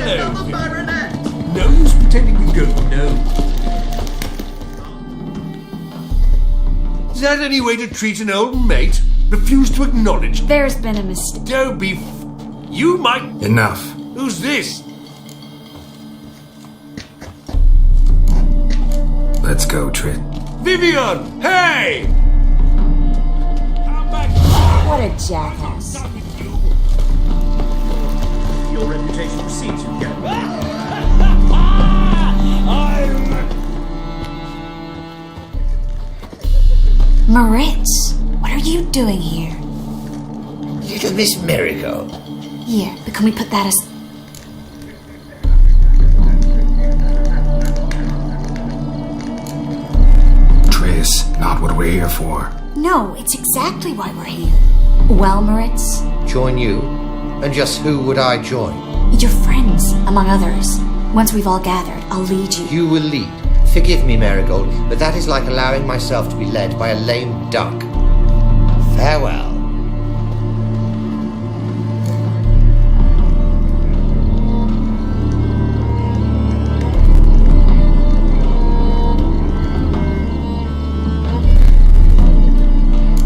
Hello. No use pretending you don't know. Is that any way to treat an old mate? Refuse to acknowledge. There's been a mistake. Don't be you might... Enough. Who's this? Let's go, Trit. Vivian! Hey! Come back. What a jackass. Your reputation precedes you, Gary. Moritz, what are you doing here? Little Miss Marigold. Here, but can we put that as... Tris, not what we're here for. No, it's exactly why we're here. Well, Moritz? Join you? And just who would I join? Your friends, among others. Once we've all gathered, I'll lead you. You will lead. Forgive me, Marigold, but that is like allowing myself to be led by a lame duck. Farewell.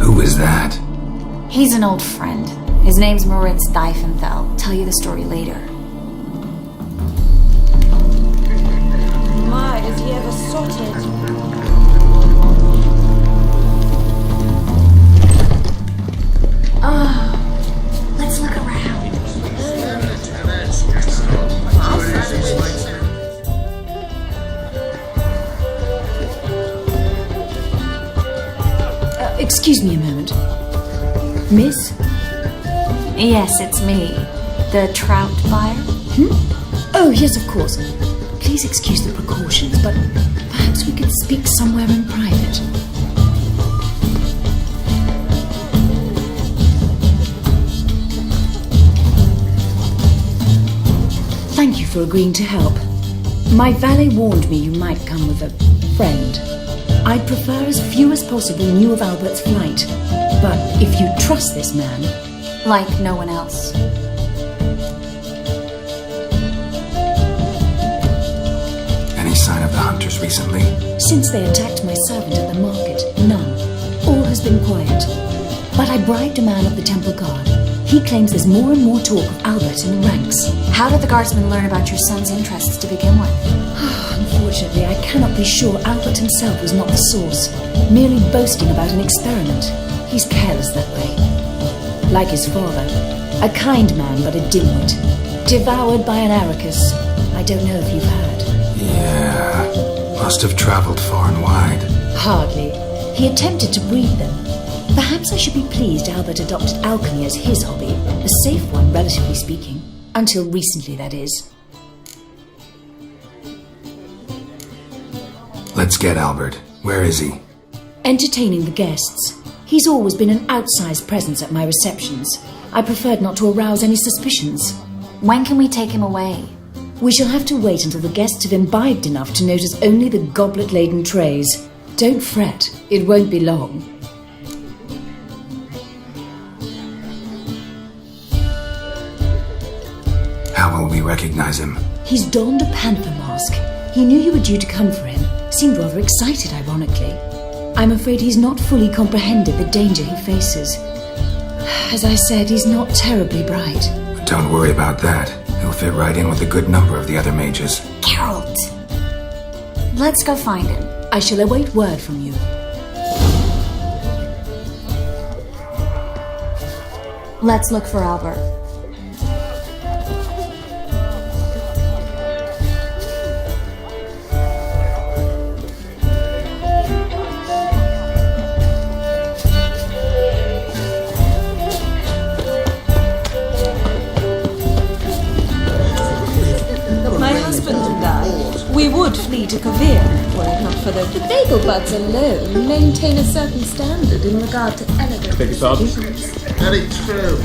Who is that? He's an old friend. His name's Moritz Diefenthal. Tell you the story later. My, is he ever sorted? Oh, let's look around. Excuse me a moment. Miss? Yes, it's me. The trout buyer? Oh, yes, of course. Please excuse the precautions, but perhaps we could speak somewhere in private. Thank you for agreeing to help. My valet warned me you might come with a friend. I'd prefer as few as possible knew of Albert's flight. But if you trust this man... Like no one else. Any sign of the hunters recently? Since they attacked my servant at the market, none. All has been quiet. But I bribed a man of the temple guard. He claims there's more and more talk of Albert in the ranks. How did the guardsmen learn about your son's interests to begin with? Unfortunately, I cannot be sure Albert himself was not the source, merely boasting about an experiment. He's careless that way. Like his father, a kind man but a dimwit, devoured by an M.AEKKACHAI. I don't know if you've heard. Yeah, must have traveled far and wide. Hardly. He attempted to breed them. Perhaps I should be pleased Albert adopted alchemy as his hobby, a safe one, relatively speaking. Until recently, that is. Let's get Albert. Where is he? Entertaining the guests. He's always been an outsized presence at my receptions. I preferred not to arouse any suspicions. When can we take him away? We shall have to wait until the guests have imbibed enough to notice only the goblet-laden trays. Don't fret, it won't be long. How will we recognize him? He's donned a panther mask. He knew you were due to come for him. Seemed rather excited, ironically. I'm afraid he's not fully comprehended the danger he faces. As I said, he's not terribly bright. But don't worry about that. He'll fit right in with a good number of the other mages. Geralt! Let's go find him. I shall await word from you. Let's look for Albert. We would flee to Kavir, were it not for the bagel buds alone maintain a certain standard in regard to elegant. Beg your pardon? Very true.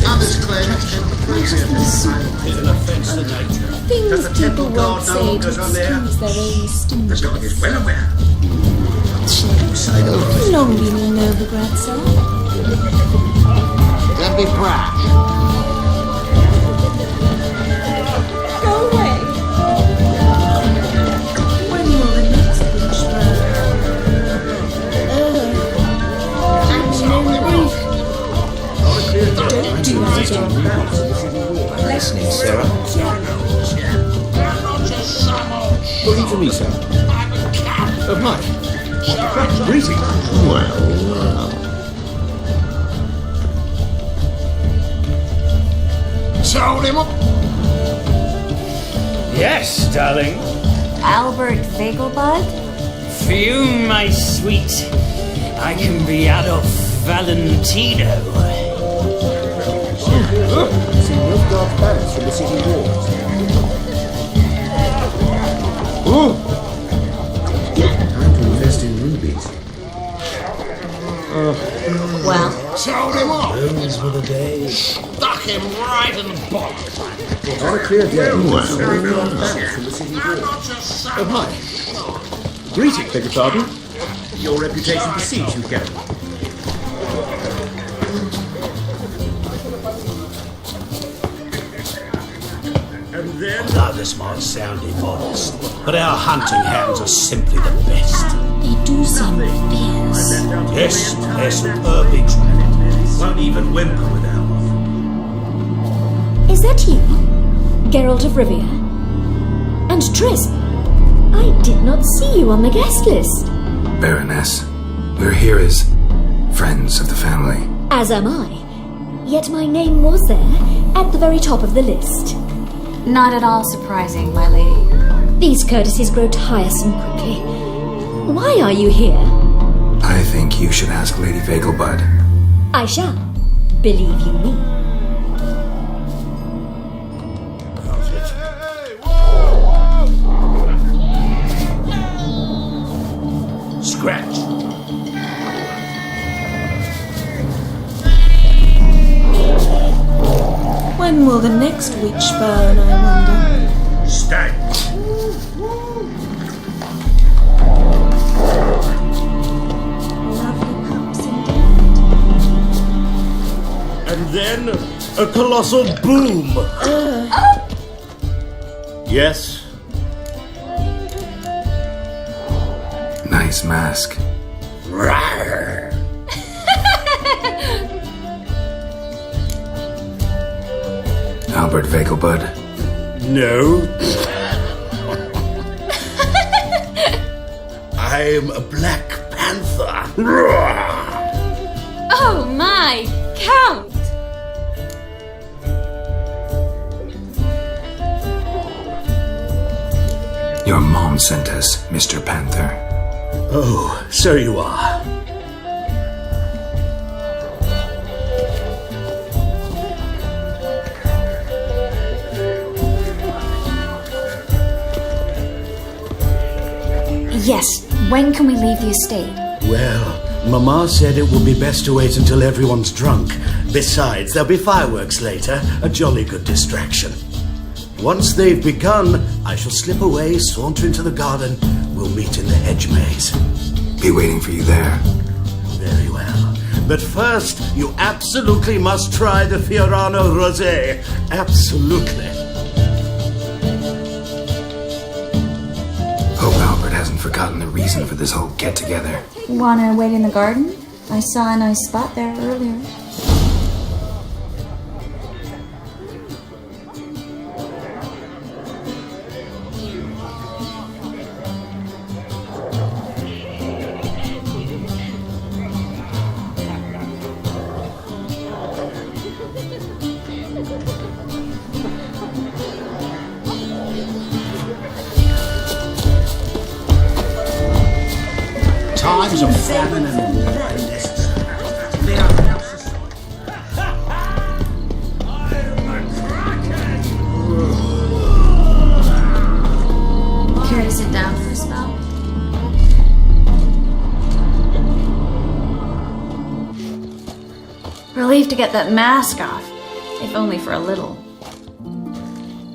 Others claim it's It's an offence to nature. Things people won't say to excuse their own stinginess. The dog is well aware. How long been in Novigrad, sir? Don't be brash. Sarah. Looking for me, sir? Oh, hi. Greetings. Sold him up. Yes, darling. Albert Vegelbud? For you, my sweet, I can be Adolf Valentino. See Nilfgaard's banners from the city walls. Time to invest in rubies. Well, Sold him up. Those were the days. Stuck him right in the bottom. On a clear day, see Nilfgaard's banners from the city walls. Oh, hi. Greetings, beg your pardon. Your reputation precedes you, Gary. Although this might sound immodest, but our hunting hounds are simply the best. They do seem fierce. Yes, they're superbly trained. Won't even whimper without one. Is that you? Geralt of Rivia? And Triss? I did not see you on the guest list. Baroness, we're here as friends of the family. As am I. Yet my name was there, at the very top of the list. not at all surprising, my lady. These courtesies grow tiresome quickly. Why are you here? I think you should ask Lady Vegelbud. I shall. Believe you me. Scratch. When will the next witch burn, I wonder? Stay. Lovely pups indeed. And then a colossal boom. Yes. Nice mask. Rawr. Albert Vegelbud. No. I'm a Black Panther. Oh my, Count! Your mom sent us, Mr. Panther. Oh, so you are. Yes, when can we leave the estate? Well, Mama said it would be best to wait until everyone's drunk. Besides, there'll be fireworks later, a jolly good distraction. Once they've begun, I shall slip away, saunter into the garden. We'll meet in the hedge maze. Be waiting for you there. Very well. But first, you absolutely must try the Fiorano Rosé. Absolutely. Hope Albert hasn't forgotten the reason for this whole get-together. Wanna wait in the garden? I saw a nice spot there earlier. Times of famine and war are necessary. They are now Care to sit down for a spell? Relieved to get that mask off, if only for a little.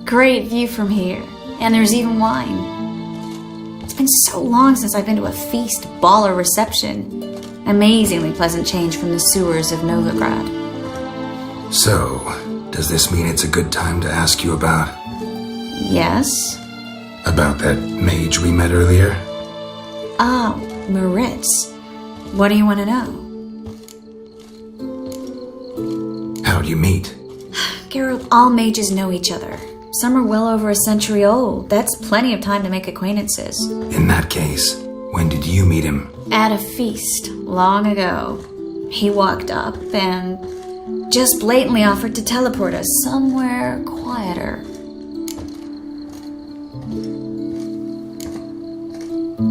Great view from here, and there's even wine. It's been so long since I've been to a feast, ball, or reception. Amazingly pleasant change from the sewers of Novigrad. So, does this mean it's a good time to ask you about... Yes? about that mage we met earlier? Ah, Moritz. What do you want to know? How'd you meet? Geralt, all mages know each other. Some are well over a century old. That's plenty of time to make acquaintances. In that case, when did you meet him? At a feast, long ago. He walked up and just blatantly offered to teleport us somewhere quieter.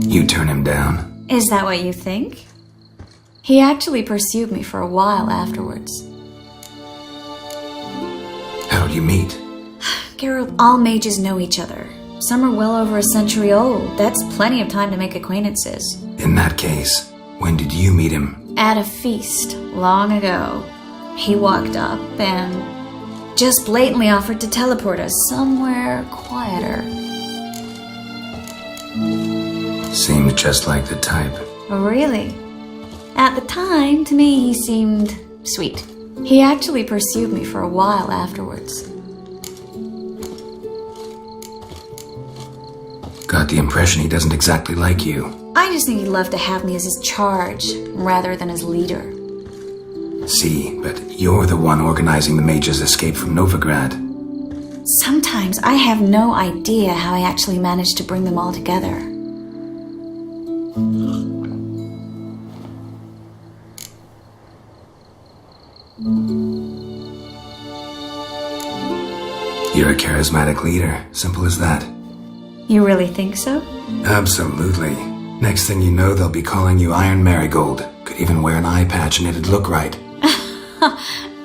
You turn him down? Is that what you think? He actually pursued me for a while afterwards. How'd you meet? Geralt, all mages know each other. Some are well over a century old. That's plenty of time to make acquaintances. In that case, when did you meet him? At a feast, long ago. He walked up and just blatantly offered to teleport us somewhere quieter. Seems just like the type. Really? At the time, to me, he seemed sweet. He actually pursued me for a while afterwards. Got the impression he doesn't exactly like you. I just think he'd love to have me as his charge, rather than his leader. See, but you're the one organizing the mages' escape from Novigrad. Sometimes I have no idea how I actually managed to bring them all together. You're a charismatic leader. Simple as that. You really think so? Absolutely. Next thing you know, they'll be calling you Iron Marigold. Could even wear an eye patch and it'd look right.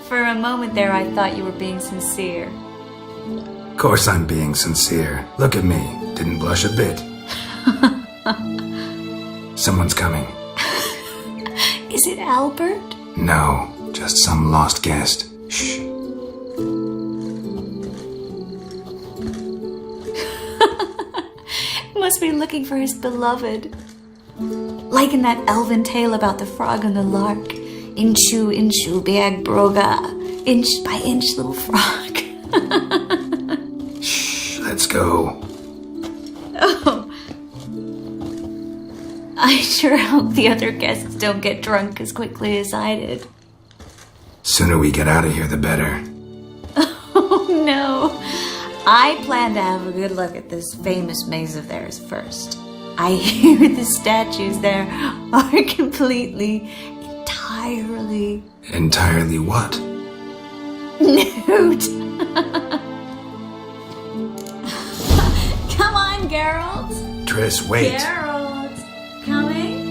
For a moment there, I thought you were being sincere. Of course I'm being sincere. Look at me. Didn't blush a bit. Someone's coming. Is it Albert? No, just some lost guest. Shh. Must be looking for his beloved. Like in that elven tale about the frog and the lark. Inchu, inchu, beag broga. Inch by inch, little frog. Shh, let's go. Oh. I sure hope the other guests don't get drunk as quickly as I did. Sooner we get out of here, the better. Oh no. I plan to have a good look at this famous maze of theirs first. I hear the statues there are completely, entirely... Entirely what? Nude. Come on, Geralt. Triss, wait. Geralt, coming?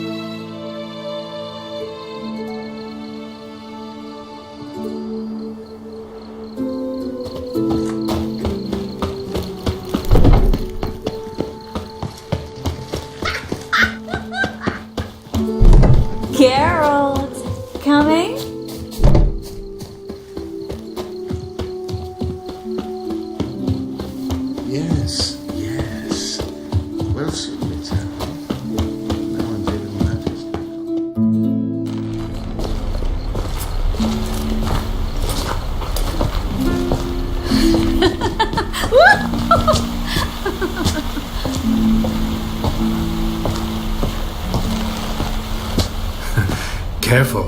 Geralt, coming? Yes, yes. Well, soon it's happening. No one's even noticed. Careful.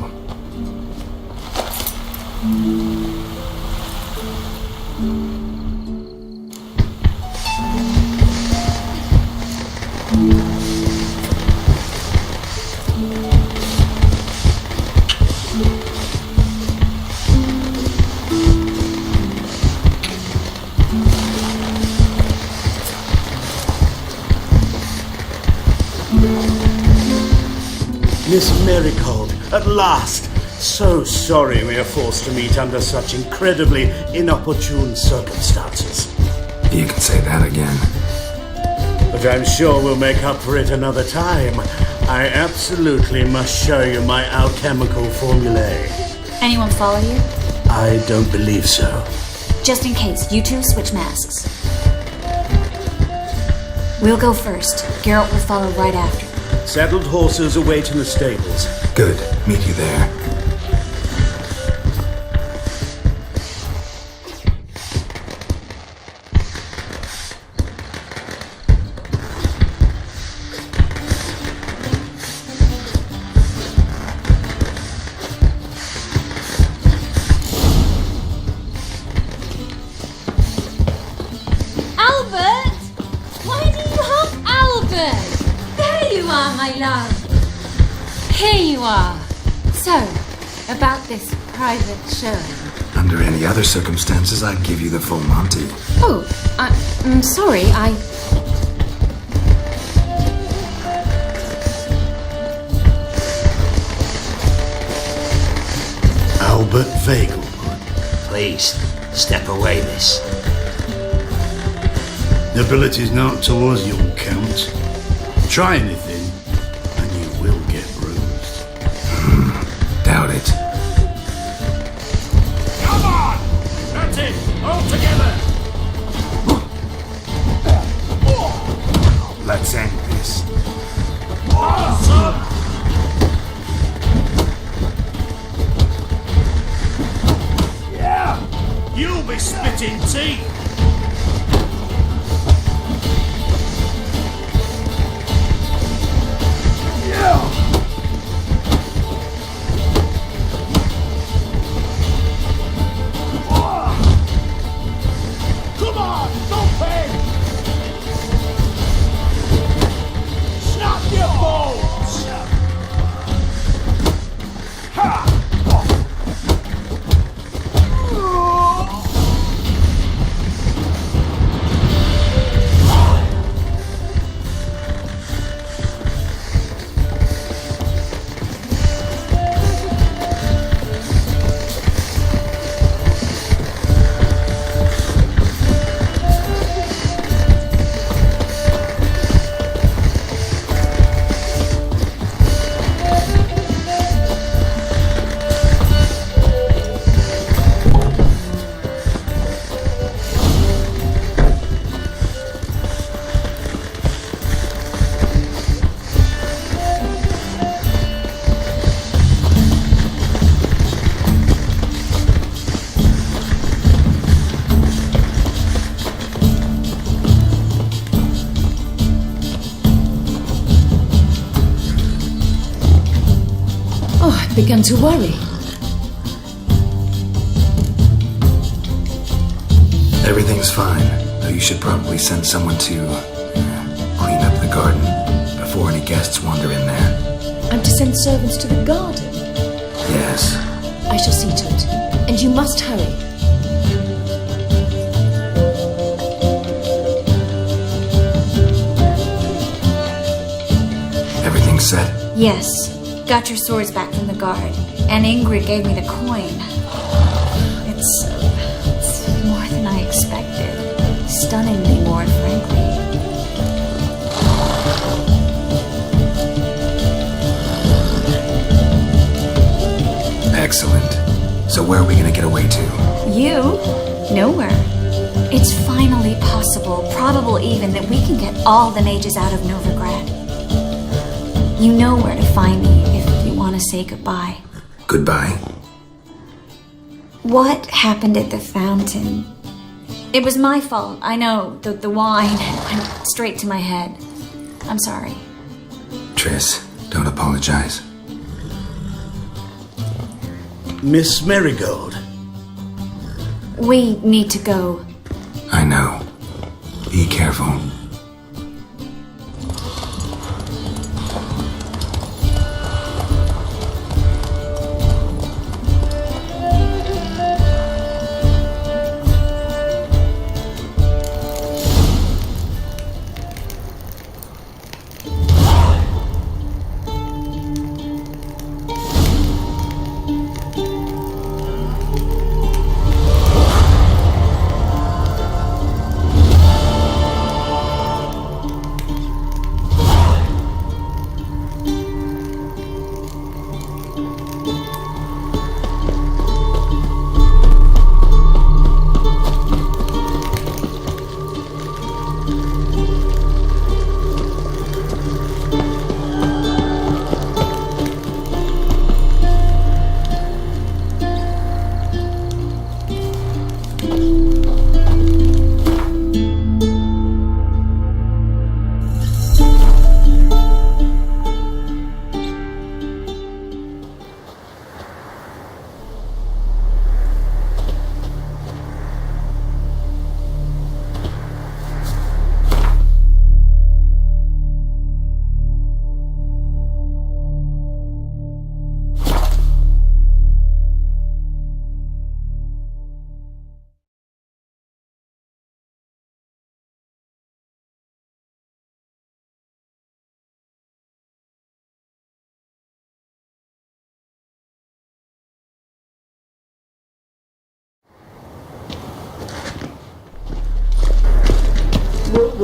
Miss Marigold, at last! So sorry we are forced to meet under such incredibly inopportune circumstances. You can say that again. But I'm sure we'll make up for it another time. I absolutely must show you my alchemical formulae. Anyone follow you? I don't believe so. Just in case, you two switch masks. We'll go first. Geralt will follow right after. Saddled horses await in the stables. Good. Meet you there. Good. There you are, my love. Here you are. So, about this private show. Under any other circumstances, I'd give you the full Monty. Oh, I'm sorry, Albert Vagel. Please, step away, miss. Nobility's not towards young Count. Try anything, and you will get bruised. Doubt it. Come on! That's it! All together! Let's end this. Awesome! Yeah! You'll be spitting teeth! Come on, don't bend! Snap your bones! Ha! Begun to worry. Everything's fine, though you should probably send someone to clean up the garden before any guests wander in there. I'm to send servants to the garden? Yes. I shall see to it. And you must hurry. Everything's set? Yes. Got your swords back from the guard. And Ingrid gave me the coin. It's more than I expected. Stunningly more, frankly. Excellent. So where are we gonna get away to? You? Nowhere. It's finally possible, probable even, that we can get all the mages out of Novigrad. You know where to find me if you want to say goodbye. Goodbye. What happened at the fountain? It was my fault, I know. The wine went straight to my head. I'm sorry. Triss, don't apologize. Miss Marigold. We need to go. I know. Be careful.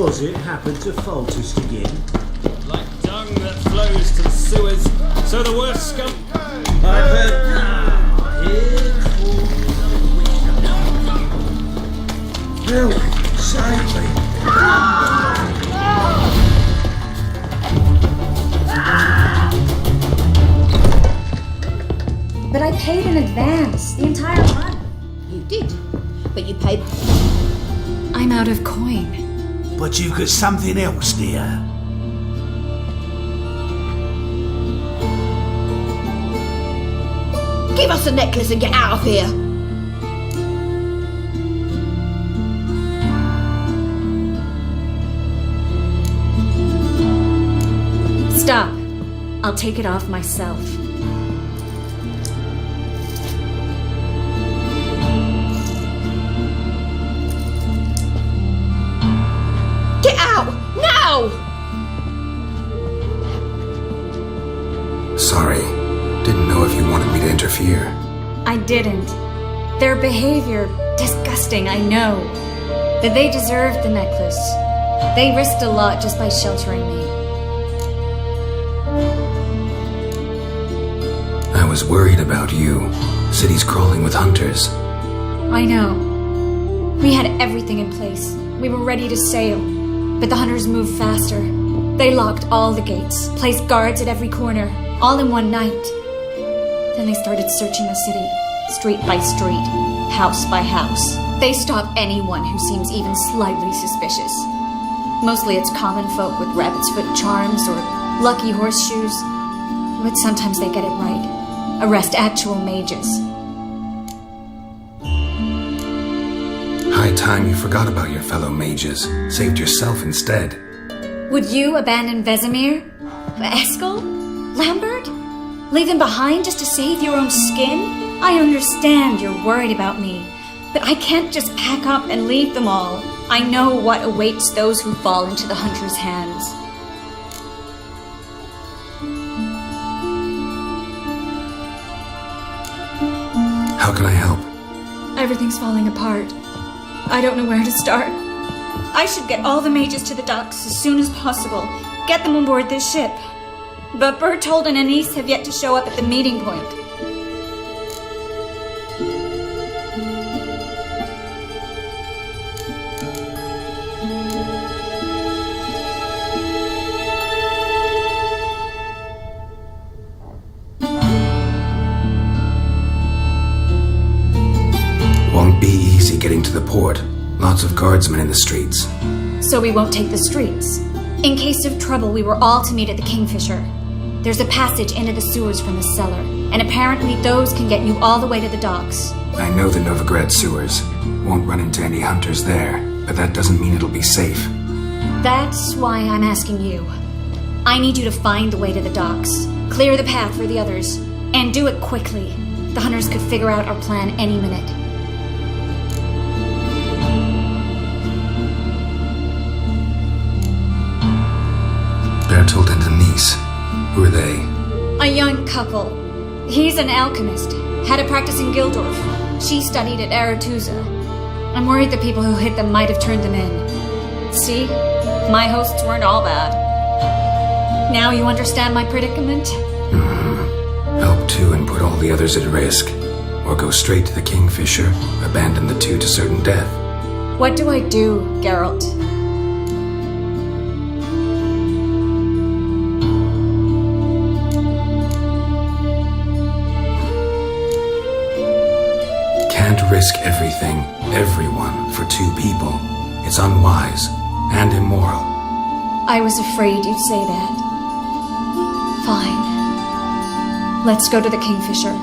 was it happened to Faltus again? Like dung that flows to the sewers, so the worst scum... I've heard... Here falls the witch. Help! Save me! But I paid in advance, the entire month. You did, but you paid... I'm out of coin. But you've got something else, dear. Give us the necklace and get out of here. Stop. I'll take it off myself. Get out! Now! Sorry. Didn't know if you wanted me to interfere. I didn't. Their behavior, disgusting, I know. But they deserved the necklace. They risked a lot just by sheltering me. I was worried about you. City's crawling with hunters. I know. We had everything in place. We were ready to sail. But the hunters moved faster. They locked all the gates, placed guards at every corner, all in one night. Then they started searching the city, street by street, house by house. They stop anyone who seems even slightly suspicious. Mostly it's common folk with rabbit's foot charms or lucky horseshoes. But sometimes they get it right. Arrest actual mages. High time you forgot about your fellow mages. Saved yourself instead. Would you abandon Vesemir? Eskel? Lambert? Leave them behind just to save your own skin? I understand you're worried about me, but I can't just pack up and leave them all. I know what awaits those who fall into the hunter's hands. How can I help? Everything's falling apart. I don't know where to start. I should get all the mages to the docks as soon as possible. Get them aboard this ship. But Bertold and Anise have yet to show up at the meeting point. Won't be easy getting to the port. Lots of guardsmen in the streets. So we won't take the streets. In case of trouble, we were all to meet at the Kingfisher. There's a passage into the sewers from the cellar, and apparently those can get you all the way to the docks. I know the Novigrad sewers. Won't run into any hunters there, but that doesn't mean it'll be safe. That's why I'm asking you. I need you to find the way to the docks, clear the path for the others, and do it quickly. The hunters could figure out our plan any minute. Bertold and Anise. Who are they? A young couple. He's an alchemist, had a practice in Gildorf. She studied at Aretusa. I'm worried the people who hit them might have turned them in. See? My hosts weren't all bad. Now you understand my predicament? Help two and put all the others at risk. Or go straight to the Kingfisher, abandon the two to certain death. What do I do, Geralt? Can't risk everything, everyone, for two people. It's unwise and immoral. I was afraid you'd say that. Fine. Let's go to the Kingfisher.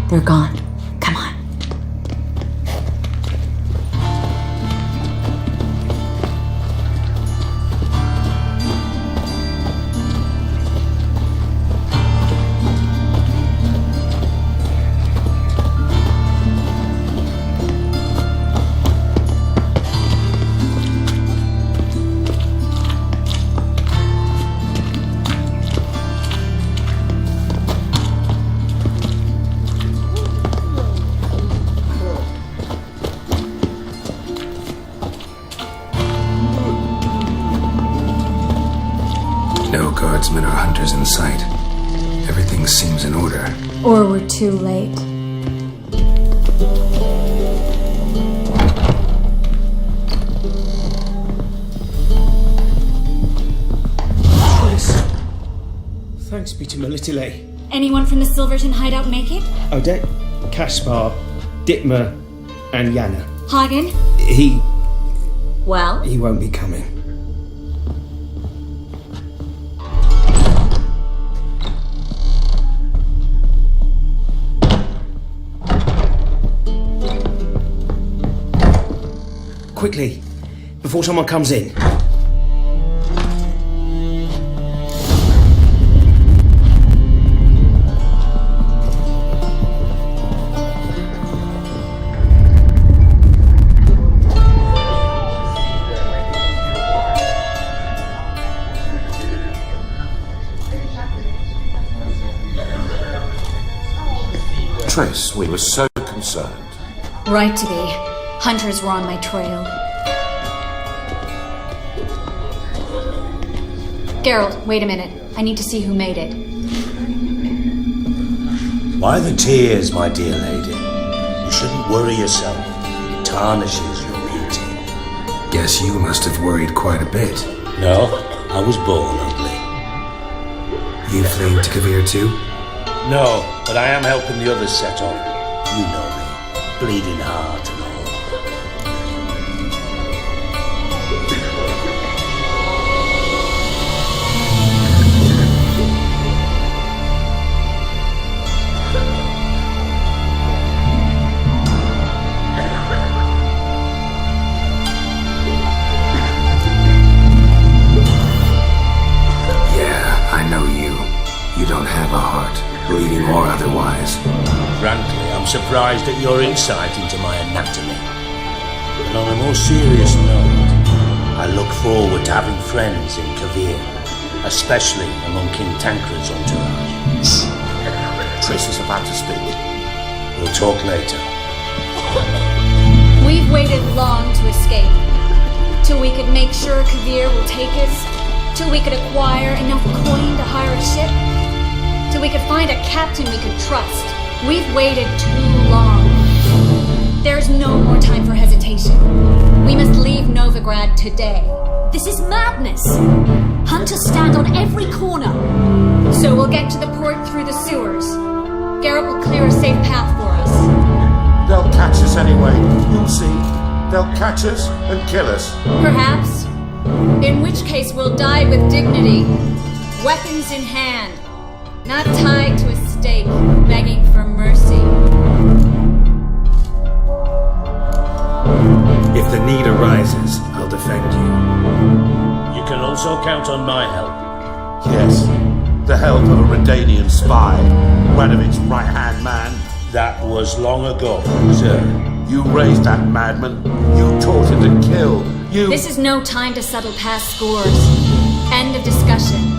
They're gone. Come on. No guardsmen or hunters in sight. Everything seems in order. Or we're too late. Thanks be to Melitile. Anyone from the Silverton hideout make it? Odette, Kaspar, Dittmer, and Yana. Hagen? Well? He won't be coming. Quickly, before someone comes in. Triss, we were so concerned. Right to be. Hunters were on my trail. Geralt, wait a minute. I need to see who made it. Why the tears, my dear lady? You shouldn't worry yourself. It tarnishes your beauty. Guess you must have worried quite a bit. No, I was born ugly. You fleeing to Kavir too? No, but I am helping the others set off. You know me. Bleeding heart and all. Bleeding or otherwise. Frankly, I'm surprised at your insight into my anatomy. But on a more serious note, I look forward to having friends in Kavir, especially among King Tancred's entourage. Triss is about to speak. We'll talk later. We've waited long to escape. Till we could make sure Kavir will take us. Till we could acquire enough coin to hire a ship. Till we could find a captain we could trust. We've waited too long. There's no more time for hesitation. We must leave Novigrad today. This is madness! Hunters stand on every corner. So we'll get to the port through the sewers. Geralt will clear a safe path for us. They'll catch us anyway. You'll see. They'll catch us and kill us. Perhaps. In which case we'll die with dignity. Weapons in hand. Not tied to a stake, begging for mercy. If the need arises, I'll defend you. You can also count on my help. Yes, the help of a Redanian spy, Radovid's right-hand man. That was long ago, sir. You raised that madman. You taught him to kill. You... This is no time to settle past scores. End of discussion.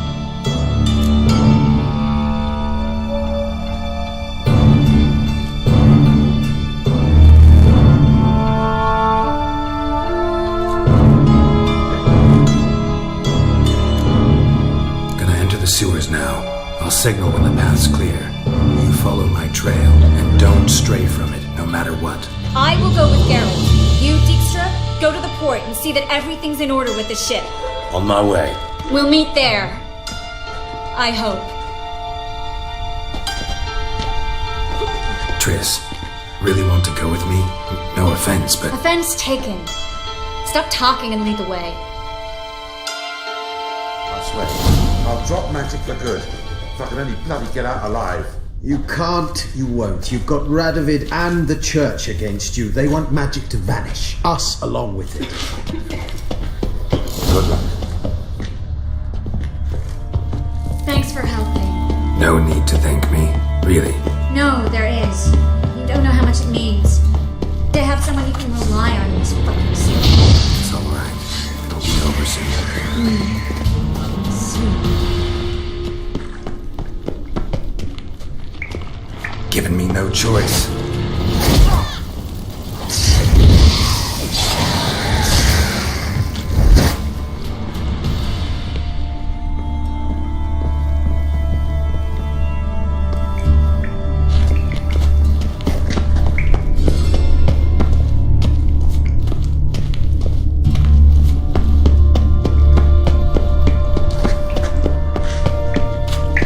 Sewers now. I'll signal when the path's clear. You follow my trail and don't stray from it, no matter what. I will go with Geralt. You, Dijkstra, go to the port and see that everything's in order with the ship. On my way. We'll meet there. I hope. Triss, really want to go with me? No offense, but... Offense taken. Stop talking and lead the way. I swear. I'll drop magic for good. If I can only bloody get out alive. You can't, you won't. You've got Radovid and the church against you. They want magic to vanish. Us along with it. Good luck. Thanks for helping. No need to thank me, really. No, there is. You don't know how much it means. To have someone you can rely on in this fucking city. It's alright. It'll be over soon. Given me no choice.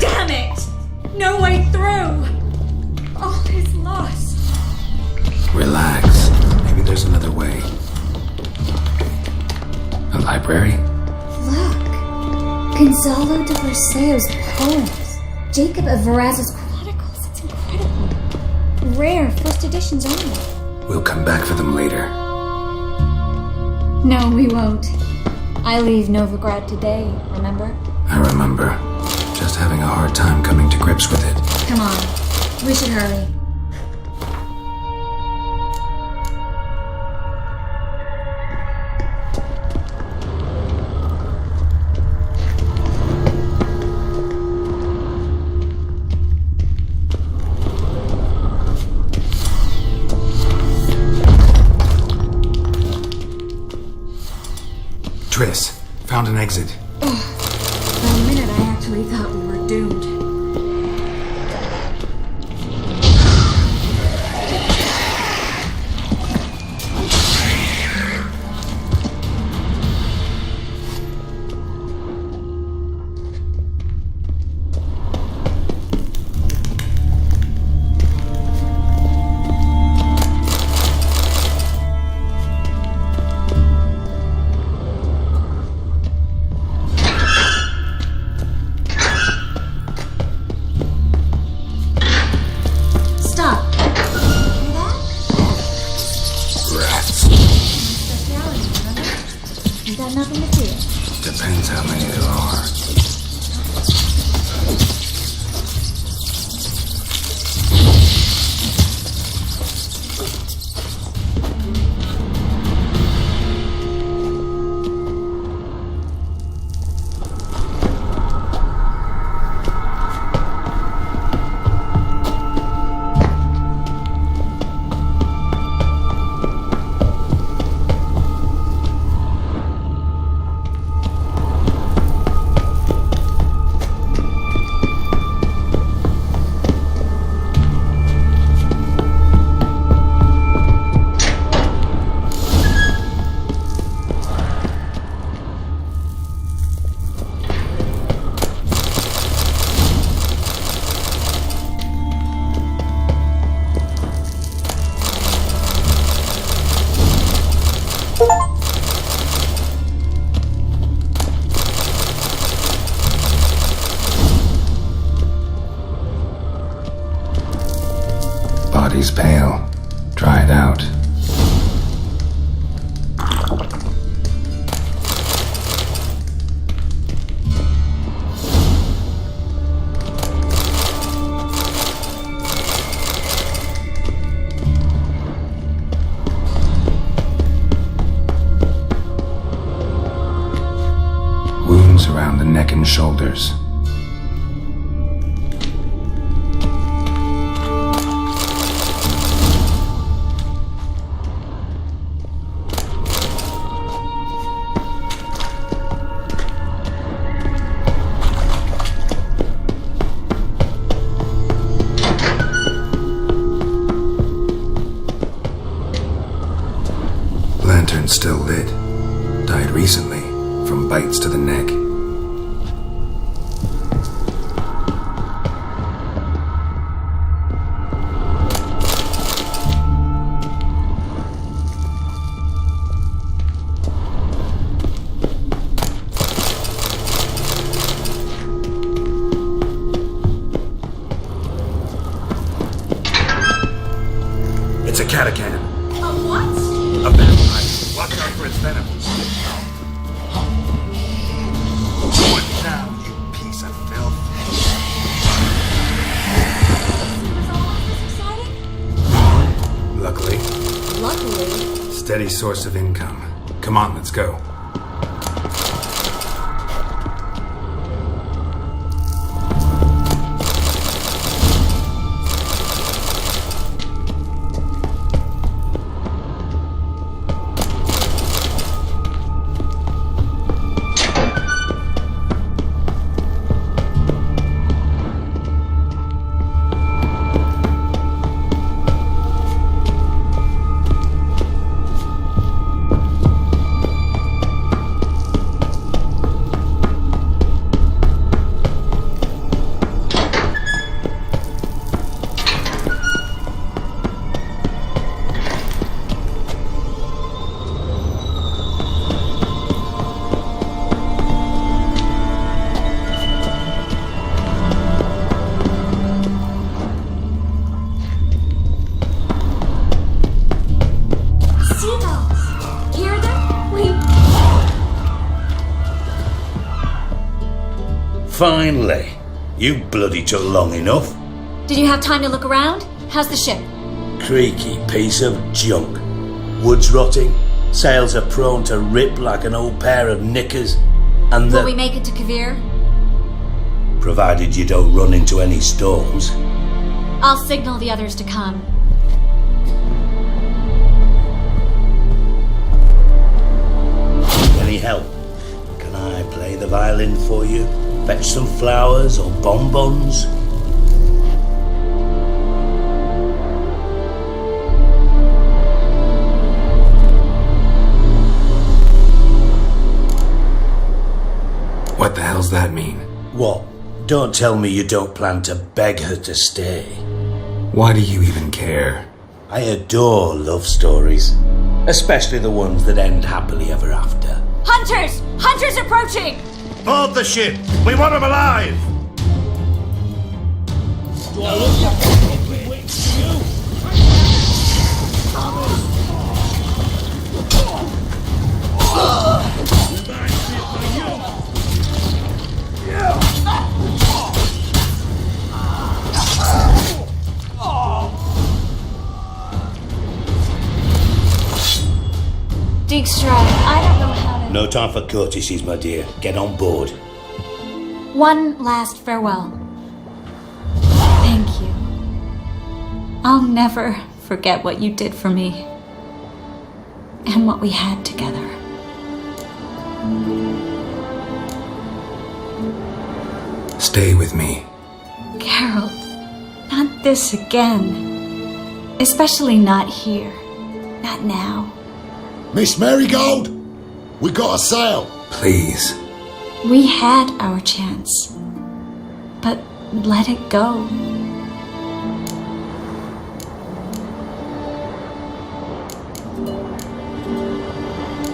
Damn it! No way through! All is lost. Relax. Maybe there's another way. A library? Look. Gonzalo de Berceo's poems. Jacob of Varaz's chronicles. It's incredible. Rare, first editions only. We'll come back for them later. No, we won't. I leave Novigrad today, remember? I remember. Just having a hard time coming to grips with it. Come on. We should hurry. Triss, found an exit. For a minute, I actually thought we were doomed. Nothing to fear. Depends how many there are. Body's pale, dried out. Wounds around the neck and shoulders. Lantern's still lit. Died recently, from bites to the neck. It's a catachan. A what? A vampire. Watch out for its venom. What now, you piece of filth? Luckily. Luckily. Steady source of income. Come on, let's go. Finally. You bloody took long enough. Did you have time to look around? How's the ship? Creaky piece of junk. Wood's rotting. Sails are prone to rip like an old pair of knickers. And Will we make it to Kavir? Provided you don't run into any storms. I'll signal the others to come. Any help? Can I play the violin for you? Fetch some flowers or bonbons? What the hell's that mean? What? Don't tell me you don't plan to beg her to stay. Why do you even care? I adore love stories. Especially the ones that end happily ever after. Hunters! Hunters approaching! Board the ship! We want them alive! Do I look like a fucking witch to you? Dijkstra, I don't know how to... No time for courtesies, my dear. Get on board. One last farewell. Thank you. I'll never forget what you did for me. And what we had together. Stay with me. Geralt, not this again. Especially not here. Not now. Miss Marigold, we got a sail. Please. We had our chance. But let it go.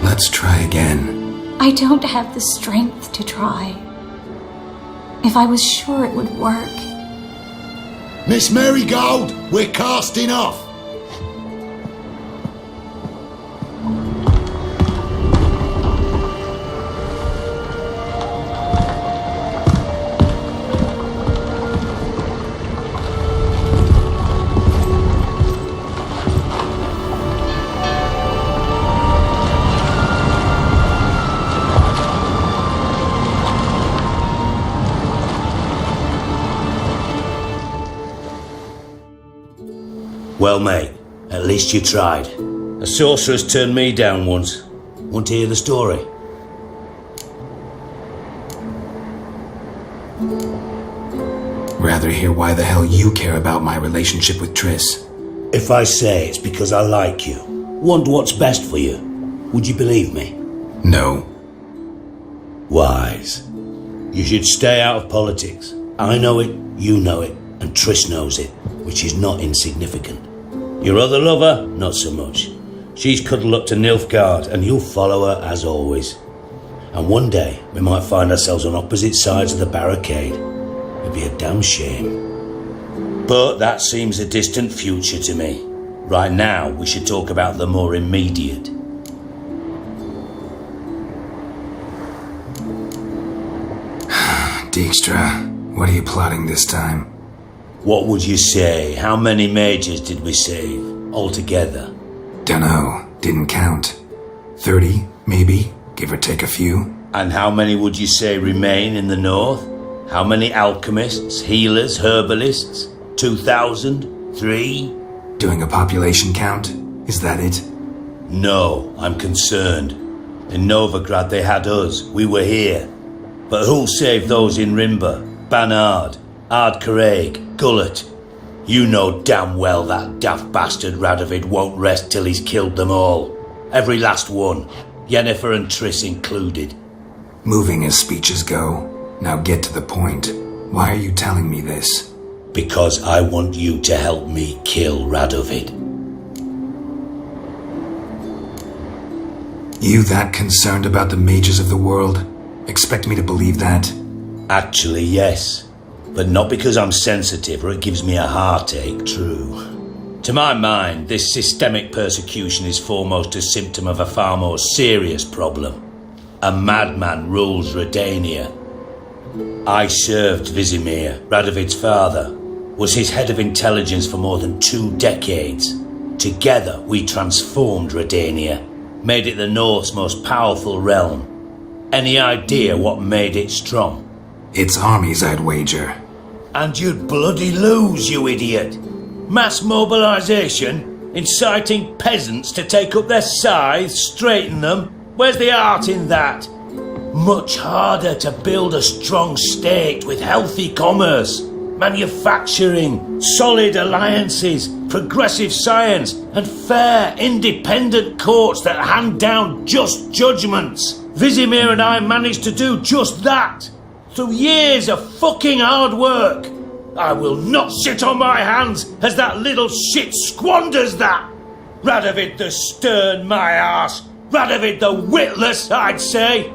Let's try again. I don't have the strength to try. If I was sure it would work. Miss Marigold, we're casting off. Well, mate, at least you tried. A sorceress turned me down once. Want to hear the story? Rather hear why the hell you care about my relationship with Triss. If I say it's because I like you, want what's best for you, would you believe me? No. Wise. You should stay out of politics. I know it, you know it, and Triss knows it, which is not insignificant. Your other lover, not so much. She's cuddled up to Nilfgaard, and you'll follow her as always. And one day, we might find ourselves on opposite sides of the barricade. It'd be a damn shame. But that seems a distant future to me. Right now, we should talk about the more immediate. Dijkstra, what are you plotting this time? What would you say? How many mages did we save, altogether? Dunno, didn't count. 30, maybe, give or take a few. And how many would you say remain in the north? How many alchemists, healers, herbalists? 2,000? 3? Doing a population count? Is that it? No, I'm concerned. In Novigrad they had us, we were here. But who'll save those in Rimba, Banard, Ard-Craig, Gullet? You know damn well that daft bastard Radovid won't rest till he's killed them all. Every last one, Yennefer and Triss included. Moving as speeches go. Now get to the point. Why are you telling me this? Because I want you to help me kill Radovid. You that concerned about the mages of the world? Expect me to believe that? Actually, yes. But not because I'm sensitive or it gives me a heartache, true. To my mind, this systemic persecution is foremost a symptom of a far more serious problem. A madman rules Redania. I served Vizimir, Radovid's father, was his head of intelligence for more than 2 decades. Together, we transformed Redania, made it the North's most powerful realm. Any idea what made it strong? Its armies, I'd wager. And you'd bloody lose, you idiot. Mass mobilization, inciting peasants to take up their scythes, straighten them. Where's the art in that? Much harder to build a strong state with healthy commerce, manufacturing, solid alliances, progressive science, and fair, independent courts that hand down just judgments. Vizimir and I managed to do just that, through years of fucking hard work. I will not sit on my hands as that little shit squanders that. Radovid the stern, my arse. Radovid the witless, I'd say.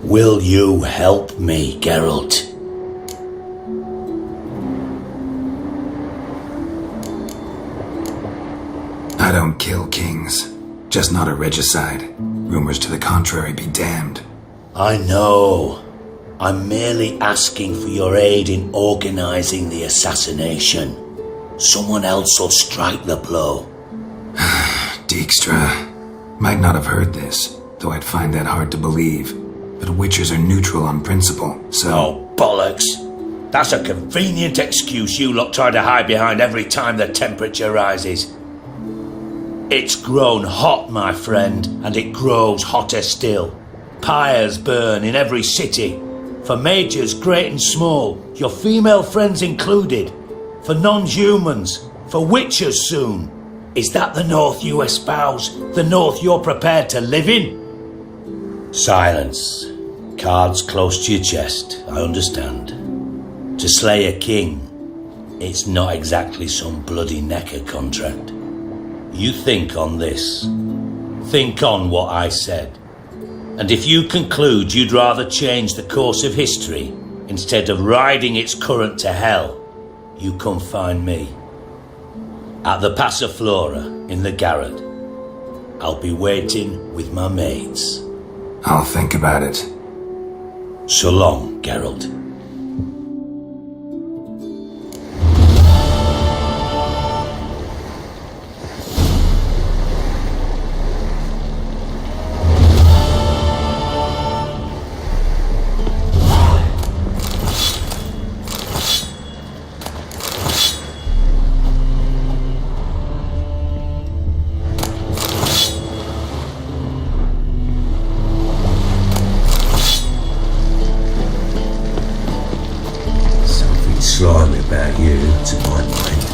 Will you help me, Geralt? I don't kill kings. Just not a regicide. Rumors to the contrary be damned. I know. I'm merely asking for your aid in organizing the assassination. Someone else will strike the blow. Dijkstra. Might not have heard this, though I'd find that hard to believe. But witchers are neutral on principle, so... Oh, bollocks. That's a convenient excuse you lot try to hide behind every time the temperature rises. It's grown hot, my friend, and it grows hotter still. Pyres burn in every city. For majors great and small, your female friends included. For non-humans, for witchers soon. Is that the North you espouse? The North you're prepared to live in? Silence. Cards close to your chest, I understand. To slay a king, it's not exactly some bloody necker contract. You think on this. Think on what I said. And if you conclude you'd rather change the course of history instead of riding its current to hell, you come find me. At the Passiflora in the garret. I'll be waiting with my mates. I'll think about it. So long, Geralt. Slimy about you, to my mind.